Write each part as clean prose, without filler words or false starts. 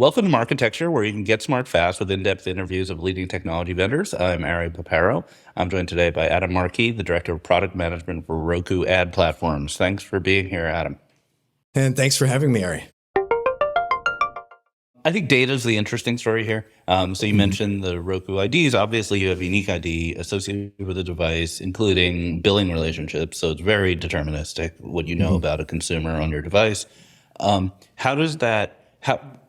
Welcome to Marketecture, where you can get smart fast with in-depth interviews of leading technology vendors. I'm Ari Paparo. I'm joined today by Adam Markey, the Director of Product Management for Roku ad platforms. Thanks for being here, Adam. And thanks for having me, Ari. I think data is the interesting story here. So you mentioned the Roku IDs. Obviously, you have a unique ID associated with the device, including billing relationships. So it's very deterministic what you know about a consumer on your device.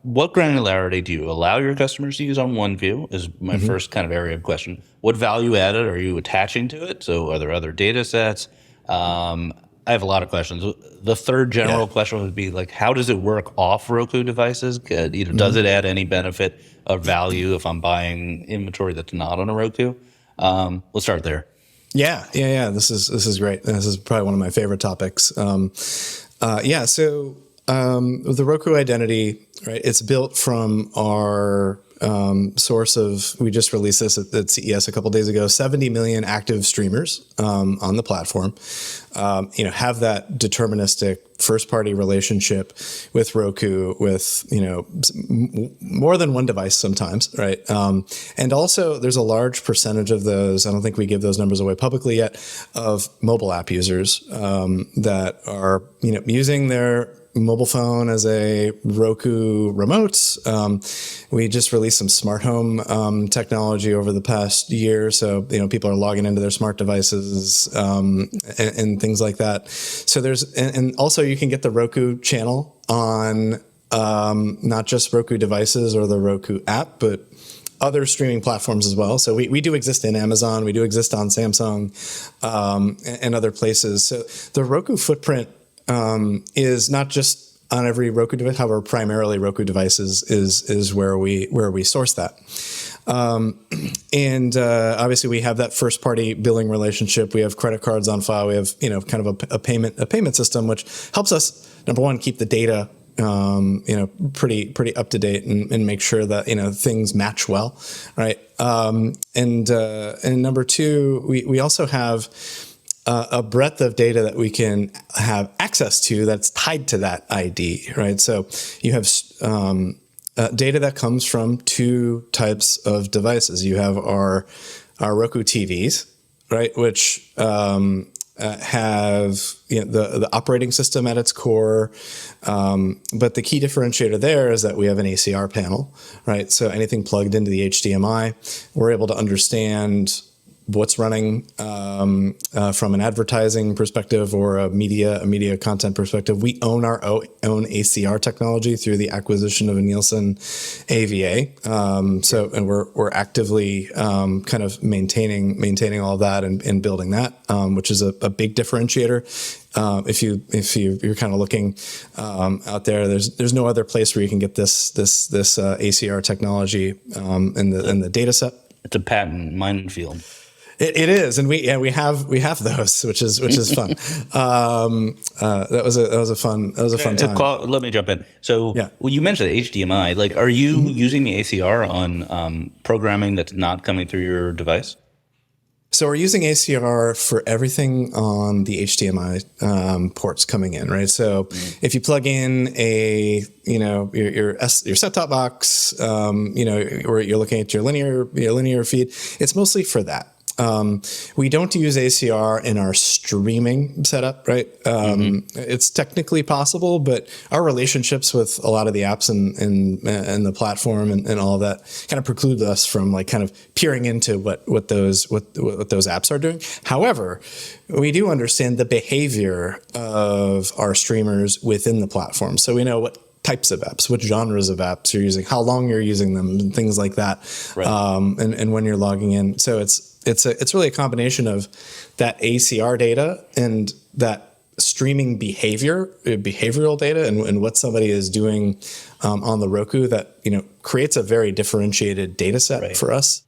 What granularity do you allow your customers to use on OneView is my first kind of area of question. What value added are you attaching to it? So are there other data sets? I have a lot of questions. The third general question would be like, how does it work off Roku devices? Does it add any benefit or value if I'm buying inventory that's not on a Roku? Let's start there. Yeah. This is great. This is probably one of my favorite topics. So the Roku identity, right? It's built from our source of, we just released this at CES a couple days ago, 70 million active streamers on the platform, have that deterministic first-party relationship with Roku with, more than one device sometimes, right? And also there's a large percentage of those, I don't think we give those numbers away publicly yet, of mobile app users that are, using their mobile phone as a Roku remote. We just released some smart home technology over the past year. So, people are logging into their smart devices and things like that. So and also you can get the Roku channel on not just Roku devices or the Roku app, but other streaming platforms as well. So we do exist in Amazon, we do exist on Samsung and other places. So the Roku footprint is not just on every Roku device. However, primarily Roku devices is where we source that. Obviously we have that first party billing relationship. We have credit cards on file. We have, kind of a payment system, which helps us, number one, keep the data, pretty up to date and make sure that, things match well. Right. And number two, we also have a breadth of data that we can have access to that's tied to that ID, right? So you have data that comes from two types of devices. You have our Roku TVs, right, which have the operating system at its core, but the key differentiator there is that we have an ACR panel, right? So anything plugged into the HDMI, we're able to understand what's running from an advertising perspective or a media content perspective. We own our own ACR technology through the acquisition of a Nielsen AVA. And we're actively kind of maintaining all of that and building that, which is a big differentiator. If you're kind of looking out there, there's no other place where you can get this ACR technology in the data set. It's a patent minefield. It is, and we have those, which is fun. That was a fun time. Let me jump in. So, well, you mentioned HDMI. Like, are you using the ACR on programming that's not coming through your device? So we're using ACR for everything on the HDMI ports coming in, right? So if you plug in your set-top box, or you're looking at your linear feed, it's mostly for that. We don't use ACR in our streaming setup, right? It's technically possible, but our relationships with a lot of the apps and the platform and all of that kind of preclude us from like kind of peering into what those apps are doing. However, we do understand the behavior of our streamers within the platform. So we know what types of apps, what genres of apps you're using, how long you're using them, and things like that, right. And when you're logging in. So it's really a combination of that ACR data and that streaming behavioral data and what somebody is doing on the Roku that creates a very differentiated data set for us.